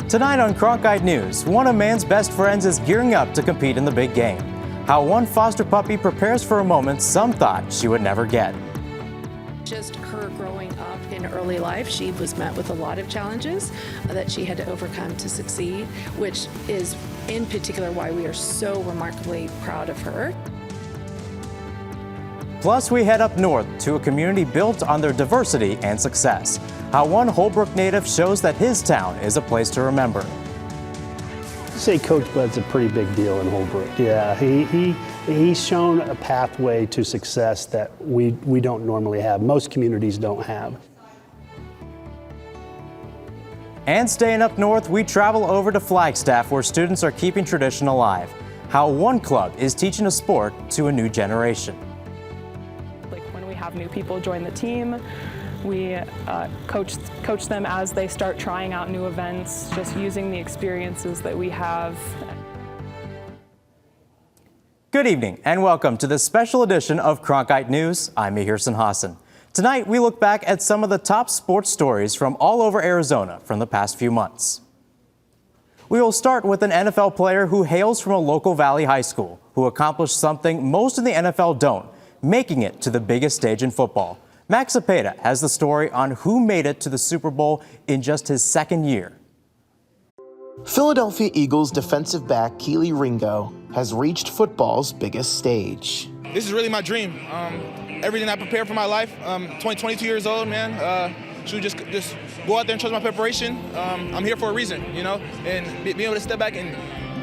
Tonight on Cronkite News, one of man's best friends is gearing up to compete in the big game. How one foster puppy prepares for a moment some thought she would never get. Just her growing up in early life, she was met with a lot of challenges that she had to overcome to succeed, which is in particular why we are so remarkably proud of her. Plus, we head up north to a community built on their diversity and success. How one Holbrook native shows that his town is a place to remember. I'd say Coach Bud's a pretty big deal in Holbrook. Yeah, he's shown a pathway to success that we don't normally have. Most communities don't have. And staying up north, we travel over to Flagstaff, where students are keeping tradition alive. How one club is teaching a sport to a new generation. Like when we have new people join the team, we coach them as they start trying out new events, just using the experiences that we have. Good evening and welcome to this special edition of Cronkite News. I'm Mahirson Hassan. Tonight we look back at some of the top sports stories from all over Arizona from the past few months. We will start with an NFL player who hails from a local Valley high school, who accomplished something most in the NFL don't, making it to the biggest stage in football. Max Cepeda has the story on who made it to the Super Bowl in just his second year. Philadelphia Eagles defensive back Keely Ringo has reached football's biggest stage. This is really my dream. Everything I prepared for my life. 22 years old, man. Should just go out there and trust my preparation. I'm here for a reason, you know, and be able to step back and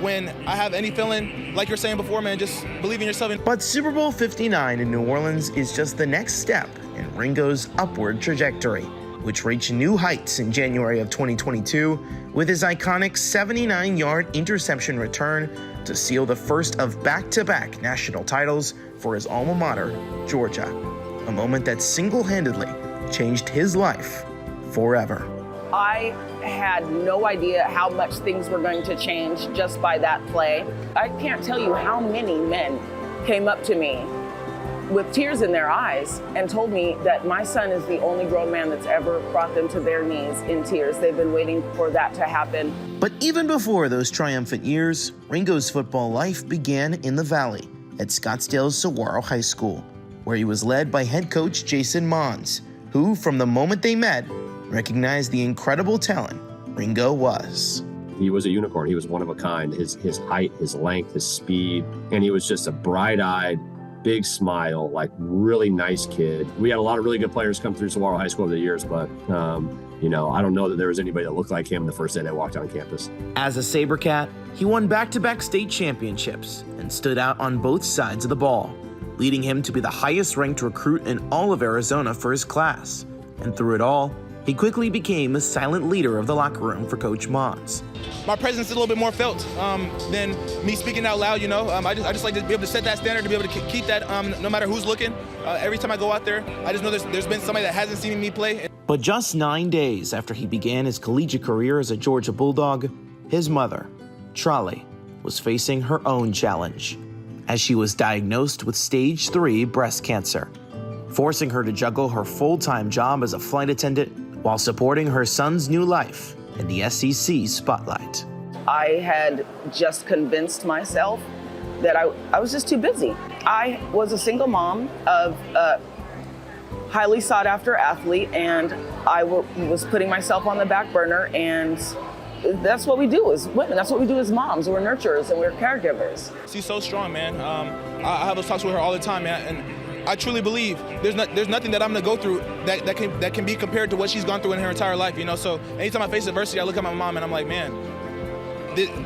when I have any feeling, like you're saying before, man, just believe in yourself. But Super Bowl 59 in New Orleans is just the next step in Ringo's upward trajectory, which reached new heights in January of 2022 with his iconic 79-yard interception return to seal the first of back-to-back national titles for his alma mater, Georgia, a moment that single-handedly changed his life forever. I had no idea how much things were going to change just by that play. I can't tell you how many men came up to me with tears in their eyes and told me that my son is the only grown man that's ever brought them to their knees in tears. They've been waiting for that to happen. But even before those triumphant years, Ringo's football life began in the Valley at Scottsdale's Saguaro High School, where he was led by head coach Jason Mons, who, from the moment they met, recognized the incredible talent Ringo was. He was a unicorn. He was one of a kind. His height, his length, his speed, and he was just a bright-eyed, big smile, like really nice kid. We had a lot of really good players come through Saguaro High School over the years, but you know, I don't know that there was anybody that looked like him the first day they walked on campus. As a Sabercat, he won back-to-back state championships and stood out on both sides of the ball, leading him to be the highest-ranked recruit in all of Arizona for his class. And through it all, he quickly became a silent leader of the locker room for Coach Mons. My presence is a little bit more felt than me speaking out loud, you know. I just like to be able to set that standard, to be able to keep that no matter who's looking. Every time I go out there, I just know there's been somebody that hasn't seen me play. But just 9 days after he began his collegiate career as a Georgia Bulldog, his mother, Trolley, was facing her own challenge as she was diagnosed with stage 3 breast cancer, forcing her to juggle her full-time job as a flight attendant while supporting her son's new life in the SEC spotlight. I had just convinced myself that I was just too busy. I was a single mom of a highly sought after athlete, and I was putting myself on the back burner, and that's what we do as women. That's what we do as moms. We're nurturers and we're caregivers. She's so strong, man. I have those talks with her all the time, man, and I truly believe there's nothing that I'm gonna go through that can be compared to what she's gone through in her entire life, you know. So anytime I face adversity, I look at my mom and I'm like, man,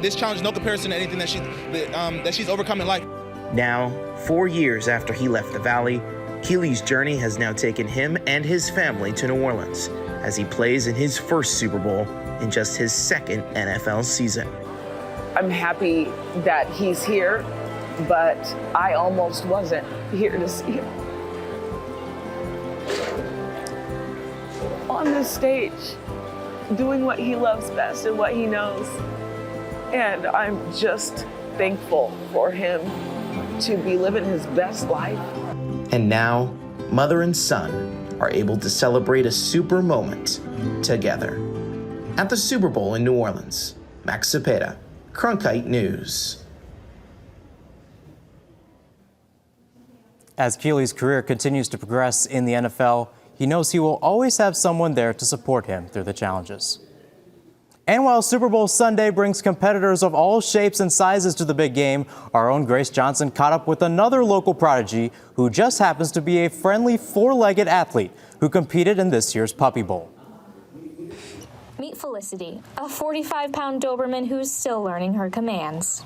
this challenge is no comparison to anything that she's overcome in life. Now, 4 years after he left the Valley, Keely's journey has now taken him and his family to New Orleans as he plays in his first Super Bowl in just his second NFL season. I'm happy that he's here, but I almost wasn't here to see him on this stage, doing what he loves best and what he knows. And I'm just thankful for him to be living his best life. And now, mother and son are able to celebrate a super moment together. at the Super Bowl in New Orleans. Max Cepeda, Cronkite News. As Keely's career continues to progress in the NFL, he knows he will always have someone there to support him through the challenges. And while Super Bowl Sunday brings competitors of all shapes and sizes to the big game, our own Grace Johnson caught up with another local prodigy who just happens to be a friendly four-legged athlete who competed in this year's Puppy Bowl. Meet Felicity, a 45-pound Doberman who's still learning her commands.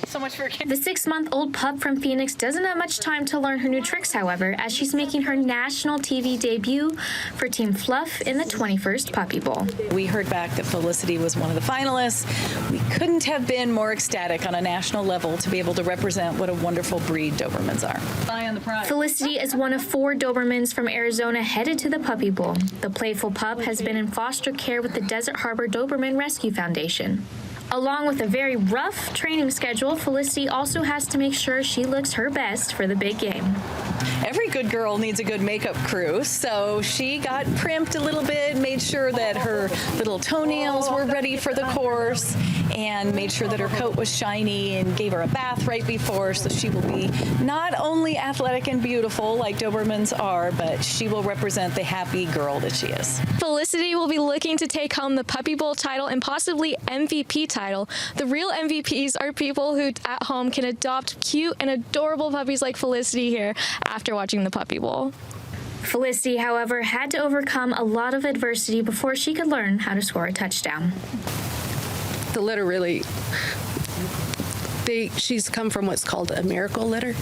So much for The 6-month-old pup from Phoenix doesn't have much time to learn her new tricks, however, as she's making her national TV debut for Team Fluff in the 21st Puppy Bowl. We heard back that Felicity was one of the finalists. We couldn't have been more ecstatic on a national level to be able to represent what a wonderful breed Dobermans are. Eye on the prize. Felicity is one of 4 Dobermans from Arizona headed to the Puppy Bowl. The playful pup has been in foster care with the Desert Harbor Doberman Rescue Foundation. Along with a very rough training schedule, Felicity also has to make sure she looks her best for the big game. Every good girl needs a good makeup crew, so she got primped a little bit, made sure that her little toenails were ready for the course, and made sure that her coat was shiny, and gave her a bath right before, so she will be not only athletic and beautiful like Dobermans are, but she will represent the happy girl that she is. Felicity will be looking to take home the Puppy Bowl title and possibly MVP title. The real MVPs are people who at home can adopt cute and adorable puppies like Felicity here after watching the Puppy Bowl. Felicity, however, had to overcome a lot of adversity before she could learn how to score a touchdown. The litter really, she's come from what's called a miracle litter.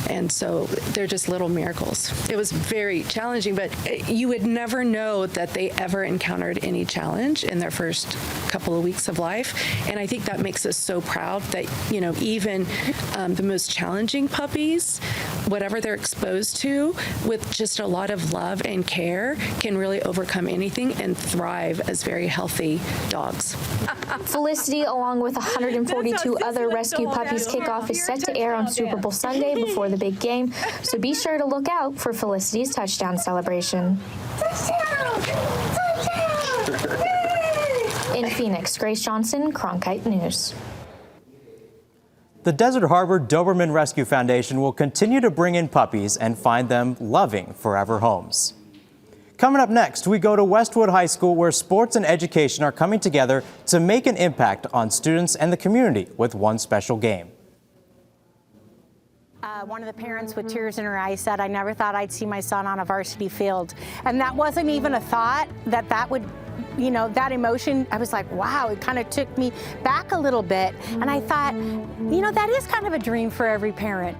And so they're just little miracles. It was very challenging, but you would never know that they ever encountered any challenge in their first couple of weeks of life. And I think that makes us so proud that, you know, even the most challenging puppies, whatever they're exposed to, with just a lot of love and care, can really overcome anything and thrive as very healthy dogs. Felicity, along with 142 other rescue puppies, kickoff is set to air on Super Bowl Sunday before the big game, so be sure to look out for Felicity's touchdown celebration. In Phoenix, Grace Johnson, Cronkite News. The Desert Harbor Doberman Rescue Foundation will continue to bring in puppies and find them loving forever homes. Coming up next, we go to Westwood High School, where sports and education are coming together to make an impact on students and the community with one special game. One of the parents with tears in her eyes said, "I never thought I'd see my son on a varsity field." And that wasn't even a thought that would, you know, that emotion, I was like, wow, it kind of took me back a little bit. And I thought, you know, that is kind of a dream for every parent.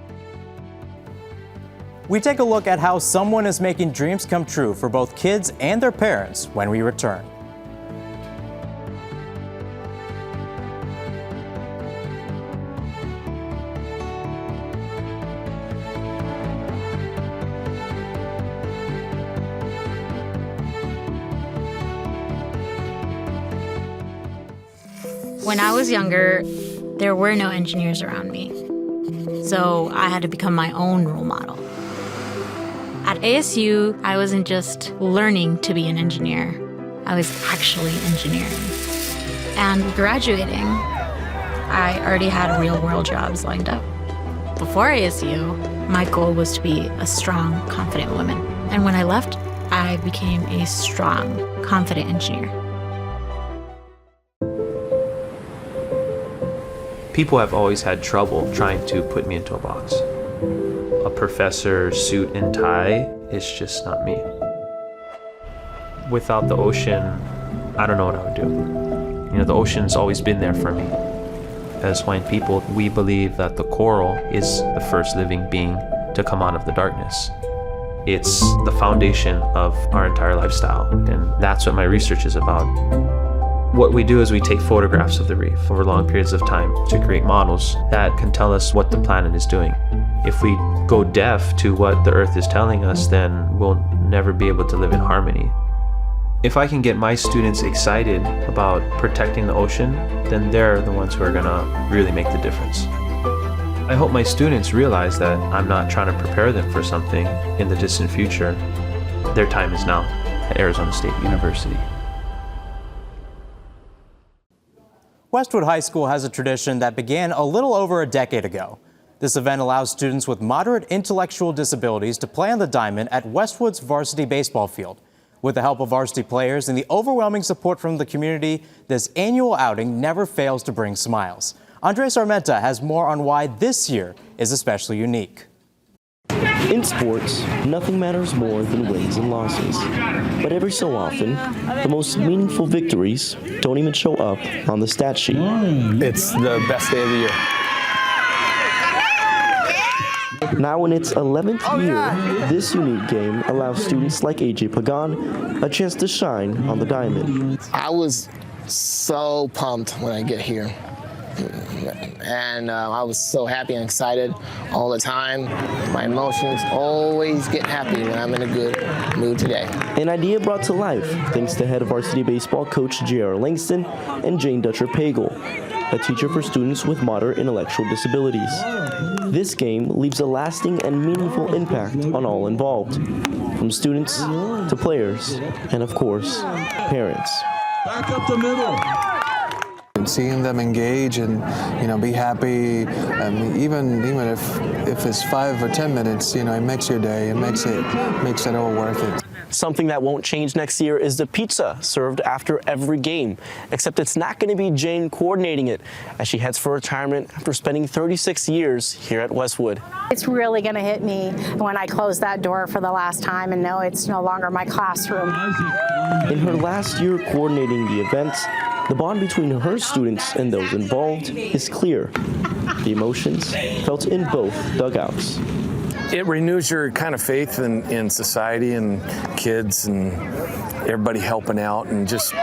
We take a look at how someone is making dreams come true for both kids and their parents when we return. When I was younger, there were no engineers around me, so I had to become my own role model. At ASU, I wasn't just learning to be an engineer, I was actually engineering. And graduating, I already had real-world jobs lined up. Before ASU, my goal was to be a strong, confident woman. And when I left, I became a strong, confident engineer. People have always had trouble trying to put me into a box. A professor, suit and tie is just not me. Without the ocean, I don't know what I would do. You know, the ocean's always been there for me. As Hawaiian people, we believe that the coral is the first living being to come out of the darkness. It's the foundation of our entire lifestyle, and that's what my research is about. What we do is we take photographs of the reef over long periods of time to create models that can tell us what the planet is doing. If we go deaf to what the Earth is telling us, then we'll never be able to live in harmony. If I can get my students excited about protecting the ocean, then they're the ones who are gonna really make the difference. I hope my students realize that I'm not trying to prepare them for something in the distant future. Their time is now. at Arizona State University. Westwood High School has a tradition that began a little over a decade ago. This event allows students with moderate intellectual disabilities to play on the diamond at Westwood's varsity baseball field. With the help of varsity players and the overwhelming support from the community, this annual outing never fails to bring smiles. Andres Armenta has more on why this year is especially unique. In sports, nothing matters more than wins and losses. But every so often, the most meaningful victories don't even show up on the stat sheet. It's the best day of the year. Now in its 11th year, this unique game allows students like AJ Pagan a chance to shine on the diamond. I was so pumped when I get here. And I was so happy and excited all the time. My emotions always get happy when I'm in a good mood today. An idea brought to life thanks to head varsity baseball coach J.R. Langston and Jane Dutcher-Pagel, a teacher for students with moderate intellectual disabilities. This game leaves a lasting and meaningful impact on all involved, from students to players and, of course, parents. Back up the middle. And seeing them engage and, be happy, even if it's 5 or 10 minutes, it makes your day. It makes it all worth it. Something that won't change next year is the pizza served after every game, except it's not going to be Jane coordinating it as she heads for retirement after spending 36 years here at Westwood. It's really going to hit me when I close that door for the last time and know it's no longer my classroom. In her last year coordinating the events, the bond between her students and those involved is clear. The emotions felt in both dugouts. It renews your kind of faith in society and kids and everybody helping out and just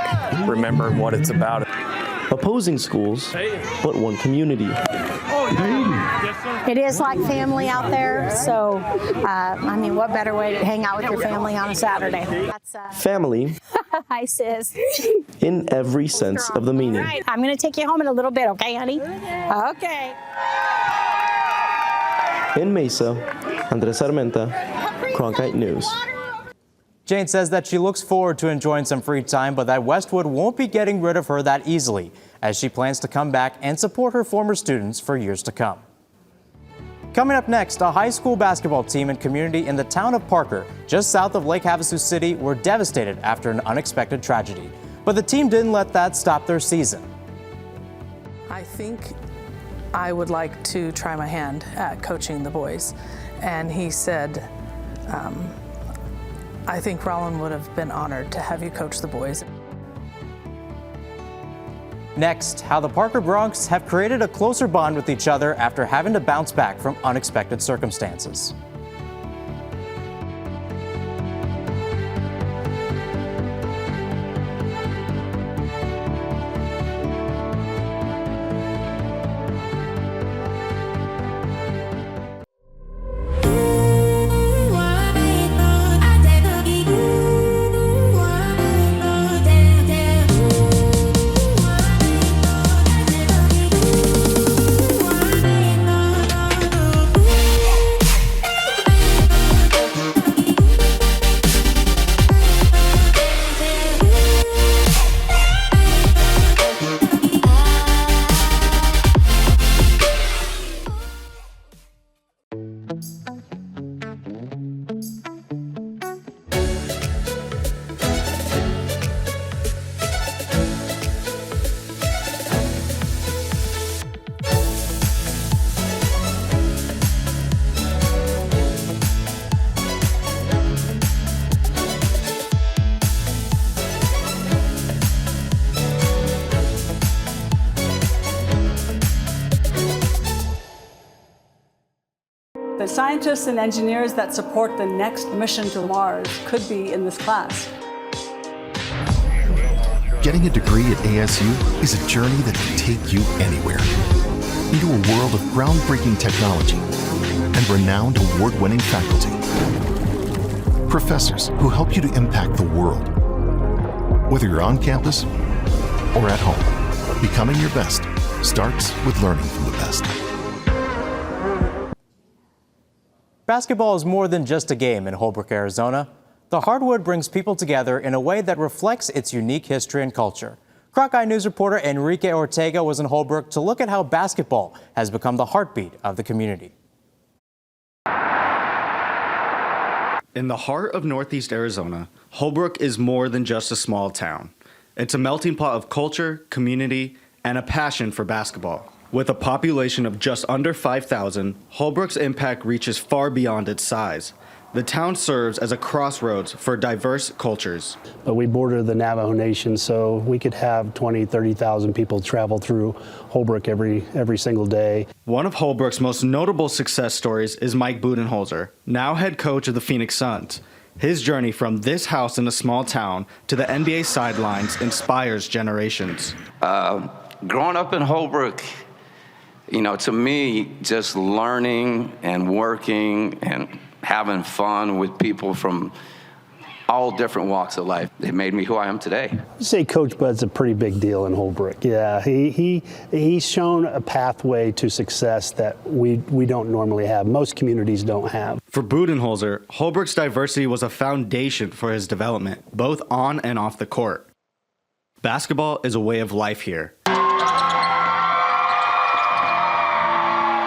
remembering what it's about. Opposing schools, but one community. It is like family out there, so, what better way to hang out with your family on a Saturday? Family. Hi, sis. In every sense of the meaning. I'm going to take you home in a little bit, okay, honey? Okay. In Mesa, Andres Armenta, Cronkite News. Jane says that she looks forward to enjoying some free time, but that Westwood won't be getting rid of her that easily, as she plans to come back and support her former students for years to come. Coming up next, a high school basketball team and community in the town of Parker, just south of Lake Havasu City, were devastated after an unexpected tragedy. But the team didn't let that stop their season. I think I would like to try my hand at coaching the boys. And he said, I think Rollin would have been honored to have you coach the boys. Next, how the Parker Broncs have created a closer bond with each other after having to bounce back from unexpected circumstances. The scientists and engineers that support the next mission to Mars could be in this class. Getting a degree at ASU is a journey that can take you anywhere. Into a world of groundbreaking technology and renowned award-winning faculty. Professors who help you to impact the world. Whether you're on campus or at home, becoming your best starts with learning from the best. Basketball is more than just a game in Holbrook, Arizona. The hardwood brings people together in a way that reflects its unique history and culture. Cronkite News reporter Enrique Ortega was in Holbrook to look at how basketball has become the heartbeat of the community. In the heart of Northeast Arizona, Holbrook is more than just a small town. It's a melting pot of culture, community, and a passion for basketball. With a population of just under 5,000, Holbrook's impact reaches far beyond its size. The town serves as a crossroads for diverse cultures. We border the Navajo Nation, so we could have 20, 30,000 people travel through Holbrook every single day. One of Holbrook's most notable success stories is Mike Budenholzer, now head coach of the Phoenix Suns. His journey from this house in a small town to the NBA sidelines inspires generations. Growing up in Holbrook, to me, just learning and working and having fun with people from all different walks of life, it made me who I am today. I'd say Coach Bud's a pretty big deal in Holbrook. Yeah, he's shown a pathway to success that we don't normally have. Most communities don't have. For Budenholzer, Holbrook's diversity was a foundation for his development, both on and off the court. Basketball is a way of life here.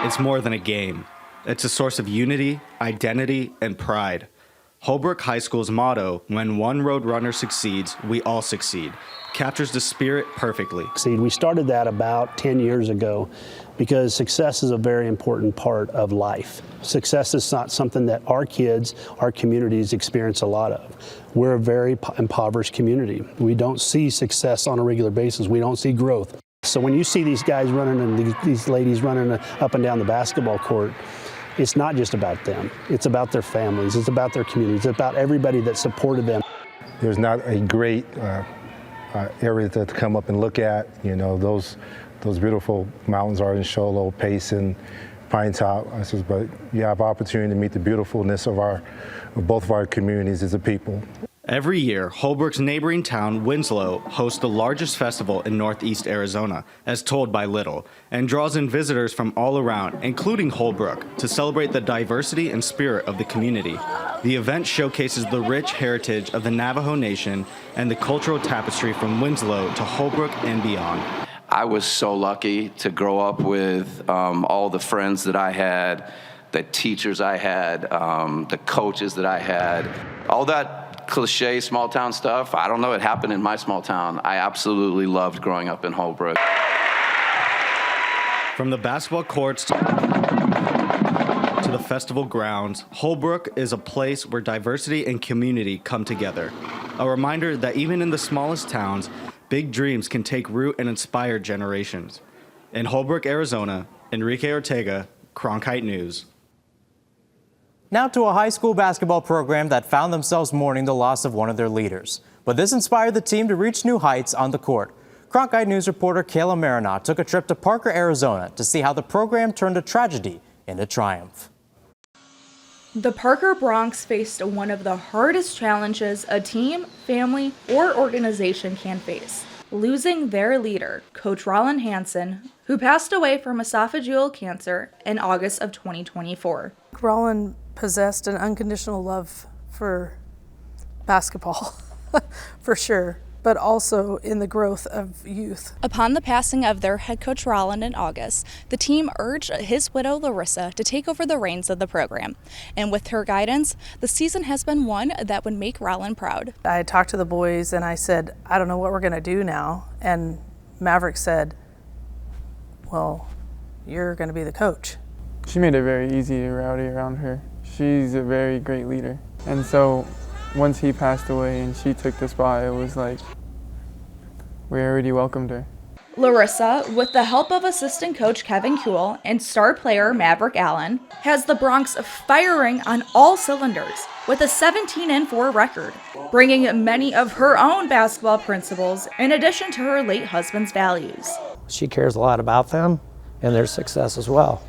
It's more than a game. It's a source of unity, identity, and pride. Holbrook High School's motto, "When one road runner succeeds, we all succeed," captures the spirit perfectly. We started that about 10 years ago because success is a very important part of life. Success is not something that our kids, our communities experience a lot of. We're a very impoverished community. We don't see success on a regular basis. We don't see growth. So when you see these guys running and these ladies running up and down the basketball court, it's not just about them. It's about their families. It's about their communities. It's about everybody that supported them. There's not a great area to come up and look at. Those beautiful mountains are in Show Low, Payson, Pine Top. But you have opportunity to meet the beautifulness of both of our communities as a people. Every year, Holbrook's neighboring town, Winslow, hosts the largest festival in Northeast Arizona, as told by Little, and draws in visitors from all around, including Holbrook, to celebrate the diversity and spirit of the community. The event showcases the rich heritage of the Navajo Nation and the cultural tapestry from Winslow to Holbrook and beyond. I was so lucky to grow up with all the friends that I had, the teachers I had, the coaches that I had, all that cliche small town stuff. I don't know, it happened in my small town. I absolutely loved growing up in Holbrook. From the basketball courts to the festival grounds, Holbrook is a place where diversity and community come together. A reminder that even in the smallest towns, big dreams can take root and inspire generations. In Holbrook, Arizona, Enrique Ortega, Cronkite News. Now to a high school basketball program that found themselves mourning the loss of one of their leaders. But this inspired the team to reach new heights on the court. Cronkite News reporter Kayla Marinot took a trip to Parker, Arizona to see how the program turned a tragedy into triumph. The Parker Broncs faced one of the hardest challenges a team, family, or organization can face. Losing their leader, Coach Rollin Hansen, who passed away from esophageal cancer in August of 2024. Rollin possessed an unconditional love for basketball, for sure, but also in the growth of youth. Upon the passing of their head coach Rollin in August, the team urged his widow Larissa to take over the reins of the program. And with her guidance, the season has been one that would make Rollin proud. I talked to the boys and I said, I don't know what we're going to do now. And Maverick said, well, you're going to be the coach. She made it very easy to rowdy around her. She's a very great leader. And so once he passed away and she took the spot, it was like we already welcomed her. Larissa, with the help of assistant coach Kevin Kuhl and star player Maverick Allen, has the Broncs firing on all cylinders with a 17-4 record, bringing many of her own basketball principles in addition to her late husband's values. She cares a lot about them and their success as well.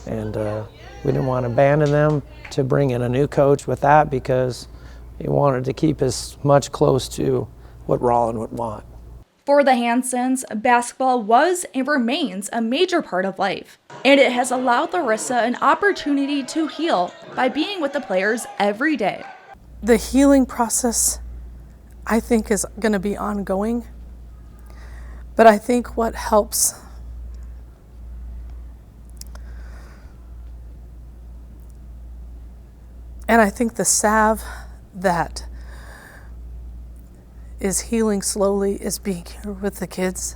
And we didn't want to abandon them to bring in a new coach with that because he wanted to keep as much close to what Rollin would want. For the Hansons, basketball was and remains a major part of life, and it has allowed Larissa an opportunity to heal by being with the players every day. The healing process, I think, is going to be ongoing. But I think what helps and I think the salve that is healing slowly is being here with the kids.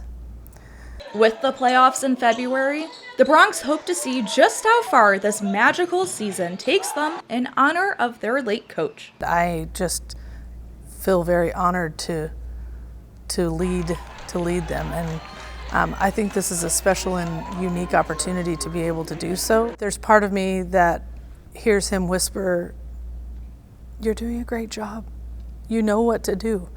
With the playoffs in February, the Broncs hope to see just how far this magical season takes them in honor of their late coach. I just feel very honored to lead them, and I think this is a special and unique opportunity to be able to do so. There's part of me that hears him whisper, "You're doing a great job. You know what to do."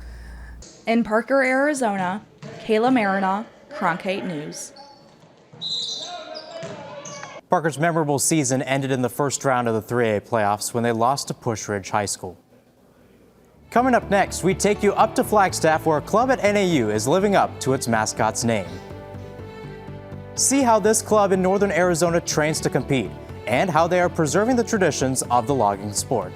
In Parker, Arizona, Kayla Marina, Cronkite News. Parker's memorable season ended in the first round of the 3A playoffs when they lost to Push Ridge High School. Coming up next, we take you up to Flagstaff, where a club at NAU is living up to its mascot's name. See how this club in northern Arizona trains to compete and how they are preserving the traditions of the logging sport.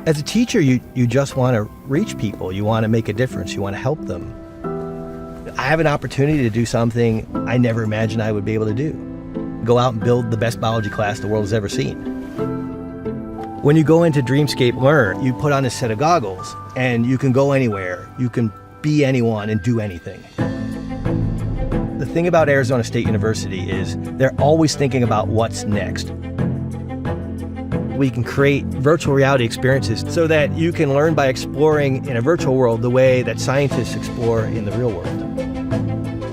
As a teacher, you just want to reach people. You want to make a difference. You want to help them. I have an opportunity to do something I never imagined I would be able to do. Go out and build the best biology class the world has ever seen. When you go into Dreamscape Learn, you put on a set of goggles and you can go anywhere. You can be anyone and do anything. The thing about Arizona State University is they're always thinking about what's next. We can create virtual reality experiences so that you can learn by exploring in a virtual world the way that scientists explore in the real world.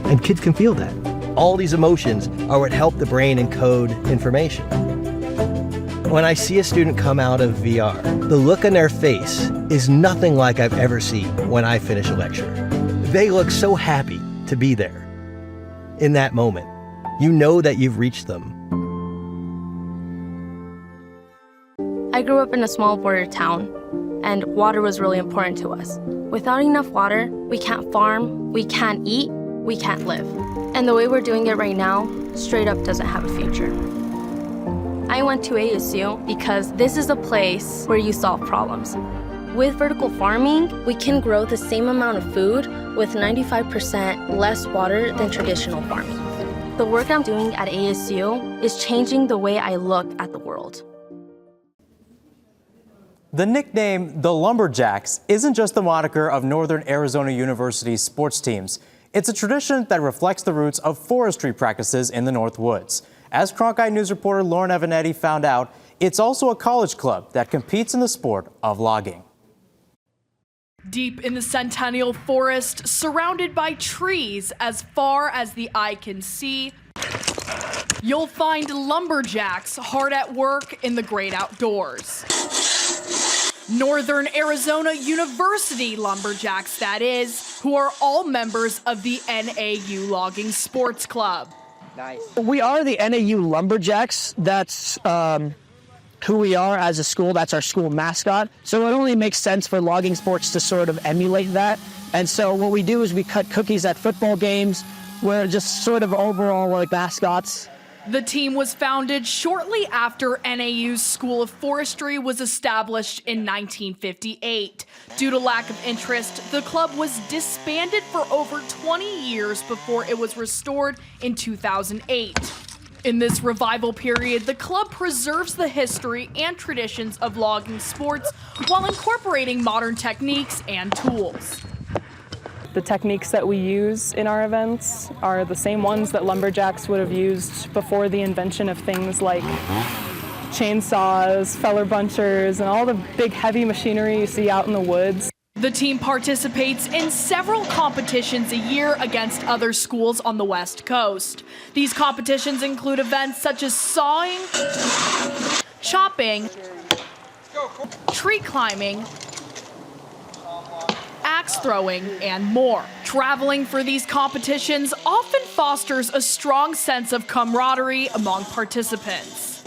And kids can feel that. All these emotions are what help the brain encode information. When I see a student come out of VR, the look on their face is nothing like I've ever seen when I finish a lecture. They look so happy to be there. In that moment, you know that you've reached them. I grew up in a small border town, and water was really important to us. Without enough water, we can't farm, we can't eat, we can't live. And the way we're doing it right now, straight up doesn't have a future. I went to ASU because this is a place where you solve problems. With vertical farming, we can grow the same amount of food with 95% less water than traditional farming. The work I'm doing at ASU is changing the way I look at the world. The nickname, the Lumberjacks, isn't just the moniker of Northern Arizona University's sports teams. It's a tradition that reflects the roots of forestry practices in the North Woods. As Cronkite News reporter Lauren Evanetti found out, it's also a college club that competes in the sport of logging. Deep in the Centennial Forest, surrounded by trees as far as the eye can see, you'll find lumberjacks hard at work in the great outdoors. Northern Arizona University Lumberjacks, that is, who are all members of the NAU Logging Sports Club. Nice. We are the NAU Lumberjacks. That's who we are as a school. That's our school mascot. So it only makes sense for logging sports to sort of emulate that. And so what we do is we cut cookies at football games. We're just sort of overall like mascots. The team was founded shortly after NAU's School of Forestry was established in 1958. Due to lack of interest, the club was disbanded for over 20 years before it was restored in 2008. In this revival period, the club preserves the history and traditions of logging sports while incorporating modern techniques and tools. The techniques that we use in our events are the same ones that lumberjacks would have used before the invention of things like chainsaws, feller bunchers, and all the big heavy machinery you see out in the woods. The team participates in several competitions a year against other schools on the West Coast. These competitions include events such as sawing, chopping, tree climbing, axe throwing, and more. Traveling for these competitions often fosters a strong sense of camaraderie among participants.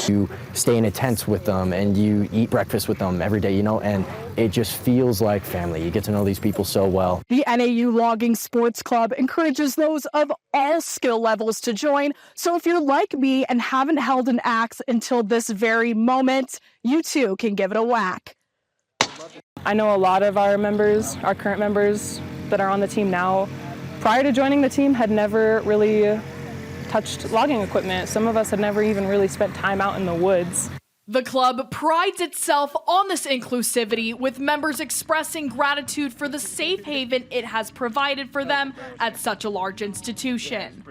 You stay in a tent with them and you eat breakfast with them every day, and it just feels like family. You get to know these people so well. The NAU Logging Sports Club encourages those of all skill levels to join. So if you're like me and haven't held an axe until this very moment, you too can give it a whack. I know a lot of our members, our current members that are on the team now, prior to joining the team had never really touched logging equipment. Some of us had never even really spent time out in the woods. The club prides itself on this inclusivity, with members expressing gratitude for the safe haven it has provided for them at such a large institution.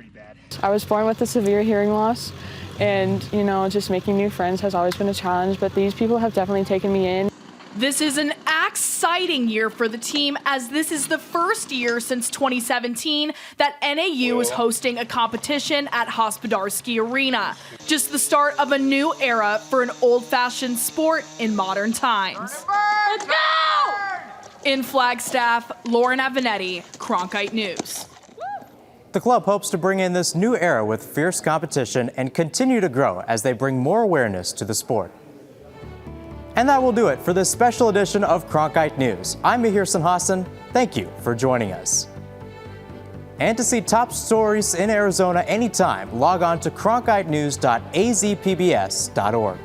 I was born with a severe hearing loss, and just making new friends has always been a challenge, but these people have definitely taken me in. This is an exciting year for the team, as this is the first year since 2017 that NAU is hosting a competition at Hospodarski Arena. Just the start of a new era for an old-fashioned sport in modern times. Let's go! In Flagstaff, Lauren Avenetti, Cronkite News. The club hopes to bring in this new era with fierce competition and continue to grow as they bring more awareness to the sport. And that will do it for this special edition of Cronkite News. I'm Mihir Sinhasan. Thank you for joining us. And to see top stories in Arizona anytime, log on to cronkitenews.azpbs.org.